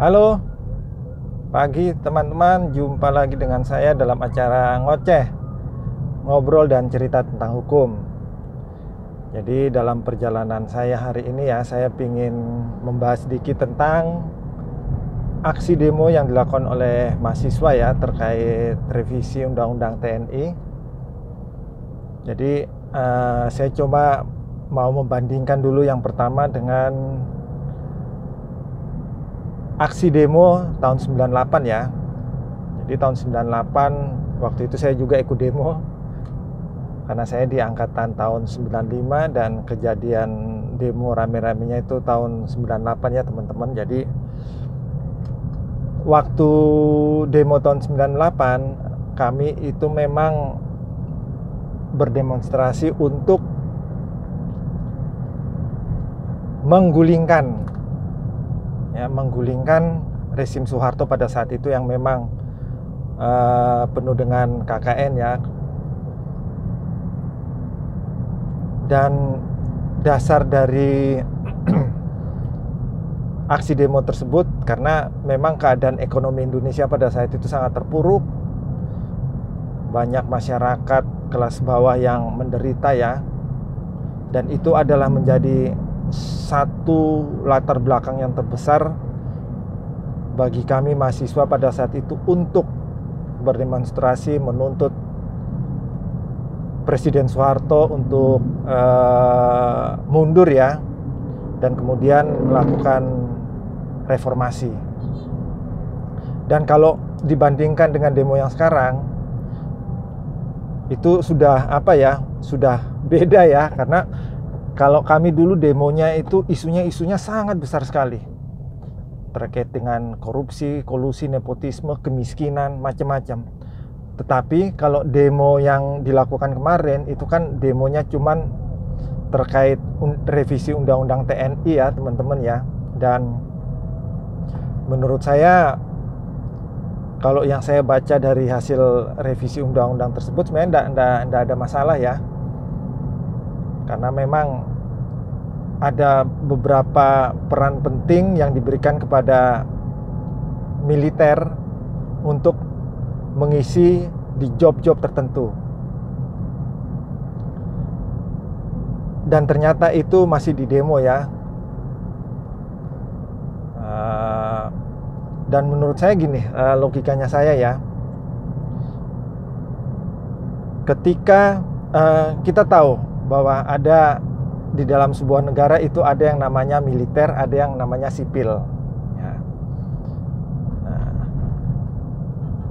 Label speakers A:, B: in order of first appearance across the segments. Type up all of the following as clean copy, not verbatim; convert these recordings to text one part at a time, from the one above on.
A: Halo, pagi teman-teman, jumpa lagi dengan saya dalam acara ngoceh, ngobrol dan cerita tentang hukum. Jadi dalam perjalanan saya hari ini ya, saya ingin membahas sedikit tentang aksi demo yang dilakukan oleh mahasiswa ya terkait revisi Undang-Undang TNI. Jadi saya coba mau membandingkan dulu yang pertama dengan aksi demo tahun 98 ya. Jadi tahun 98 waktu itu saya juga ikut demo karena saya di angkatan tahun 95 dan kejadian demo rame-ramenya itu tahun 98 ya teman-teman. Jadi waktu demo tahun 98 kami itu memang berdemonstrasi untuk menggulingkan rezim Soeharto pada saat itu yang memang penuh dengan KKN ya. Dan dasar dari aksi demo tersebut karena memang keadaan ekonomi Indonesia pada saat itu sangat terpuruk. Banyak masyarakat kelas bawah yang menderita ya. Dan itu adalah menjadi satu latar belakang yang terbesar bagi kami mahasiswa pada saat itu untuk berdemonstrasi menuntut Presiden Soeharto untuk mundur ya, dan kemudian melakukan reformasi. Dan kalau dibandingkan dengan demo yang sekarang itu sudah sudah beda ya, karena kalau kami dulu demonya itu isunya sangat besar sekali terkait dengan korupsi, kolusi, nepotisme, kemiskinan, macam-macam. Tetapi kalau demo yang dilakukan kemarin itu kan demonya cuman terkait revisi Undang-Undang TNI ya teman-teman ya. Dan menurut saya kalau yang saya baca dari hasil revisi Undang-Undang tersebut sebenarnya enggak ada masalah ya. Karena memang ada beberapa peran penting yang diberikan kepada militer untuk mengisi di job-job tertentu. Dan ternyata itu masih di demo ya. Dan menurut saya gini, logikanya saya ya. Ketika kita tahu bahwa ada di dalam sebuah negara itu ada yang namanya militer, ada yang namanya sipil. Ya. Nah,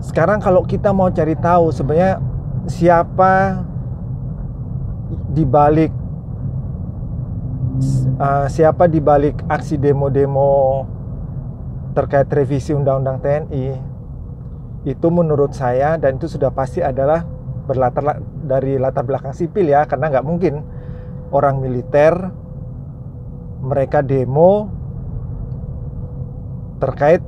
A: sekarang kalau kita mau cari tahu sebenarnya siapa di balik aksi demo-demo terkait revisi Undang-Undang TNI, itu menurut saya dan itu sudah pasti adalah dari latar belakang sipil ya, karena nggak mungkin orang militer mereka demo terkait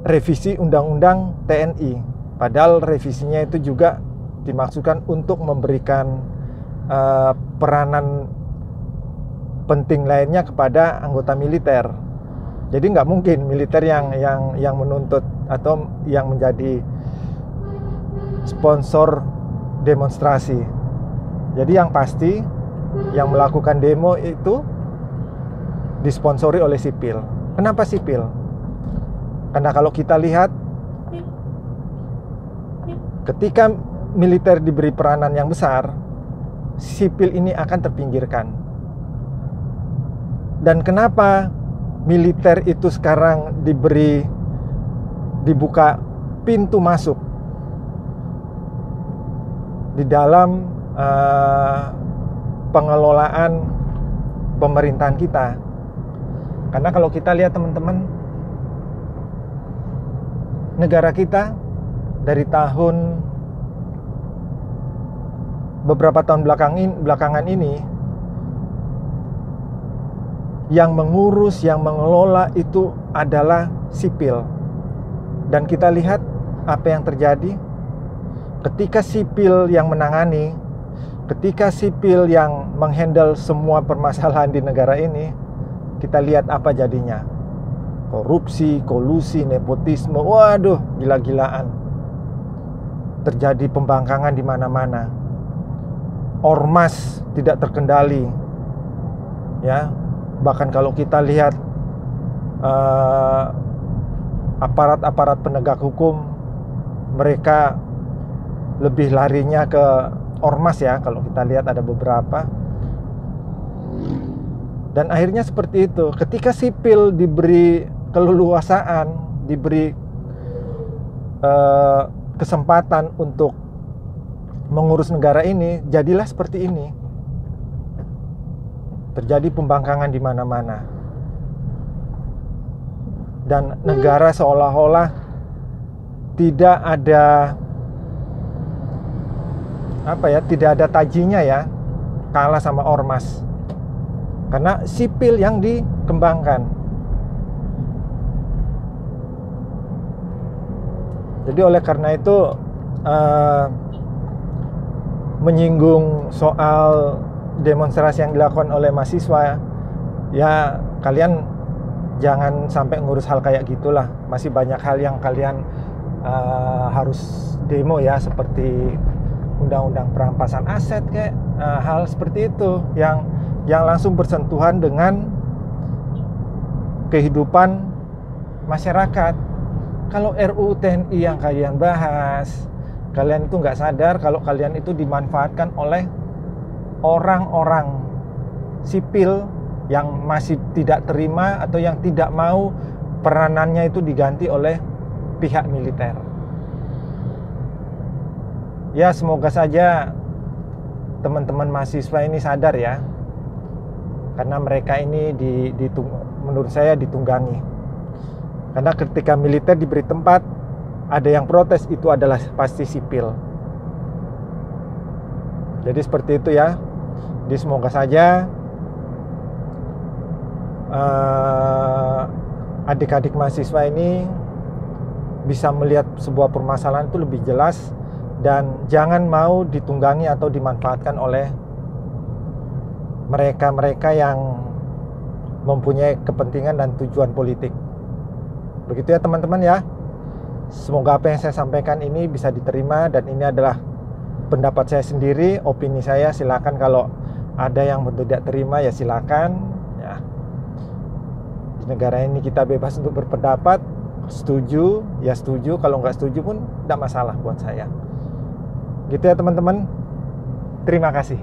A: revisi Undang-Undang TNI, padahal revisinya itu juga dimaksudkan untuk memberikan peranan penting lainnya kepada anggota militer. Jadi nggak mungkin militer yang menuntut atau yang menjadi sponsor demonstrasi. Jadi yang pasti yang melakukan demo itu disponsori oleh sipil. Kenapa sipil? Karena kalau kita lihat ketika militer diberi peranan yang besar, sipil ini akan terpinggirkan. Dan kenapa militer itu sekarang dibuka pintu masuk di dalam pengelolaan pemerintahan kita? Karena kalau kita lihat teman-teman, negara kita dari beberapa tahun belakangan ini yang mengurus, yang mengelola itu adalah sipil. Dan kita lihat apa yang terjadi ketika sipil yang menangani, ketika sipil yang menghandle semua permasalahan di negara ini. Kita lihat apa jadinya. korupsi, kolusi, nepotisme, waduh, gila-gilaan. Terjadi pembangkangan di mana-mana. Ormas tidak terkendali. Ya, bahkan kalau kita lihat aparat-aparat penegak hukum, mereka lebih larinya ke ormas ya, kalau kita lihat ada beberapa. Dan akhirnya seperti itu. Ketika sipil diberi keleluasaan, diberi kesempatan untuk mengurus negara ini, jadilah seperti ini. Terjadi pembangkangan di mana-mana. Dan negara seolah-olah tidak ada tidak ada tajinya ya, kalah sama ormas. Karena sipil yang dikembangkan. Jadi oleh karena itu menyinggung soal demonstrasi yang dilakukan oleh mahasiswa, ya kalian jangan sampai ngurus hal kayak gitulah. Masih banyak hal yang kalian harus demo ya, seperti undang-undang perampasan aset kayak hal seperti itu yang langsung bersentuhan dengan kehidupan masyarakat. Kalau RUU TNI yang kalian bahas, kalian itu nggak sadar kalau kalian itu dimanfaatkan oleh orang-orang sipil yang masih tidak terima atau yang tidak mau peranannya itu diganti oleh pihak militer. Ya, semoga saja teman-teman mahasiswa ini sadar ya. Karena mereka ini menurut saya ditunggangi. Karena ketika militer diberi tempat, ada yang protes, itu adalah pasti sipil. Jadi seperti itu ya. Jadi semoga saja adik-adik mahasiswa ini bisa melihat sebuah permasalahan itu lebih jelas, dan jangan mau ditunggangi atau dimanfaatkan oleh mereka-mereka yang mempunyai kepentingan dan tujuan politik. Begitu ya teman-teman ya. Semoga apa yang saya sampaikan ini bisa diterima, dan ini adalah pendapat saya sendiri, opini saya. Silakan kalau ada yang tidak terima ya silakan ya. Di negara ini kita bebas untuk berpendapat. Setuju ya setuju, kalau nggak setuju pun tidak masalah buat saya. Gitu ya teman-teman. Terima kasih.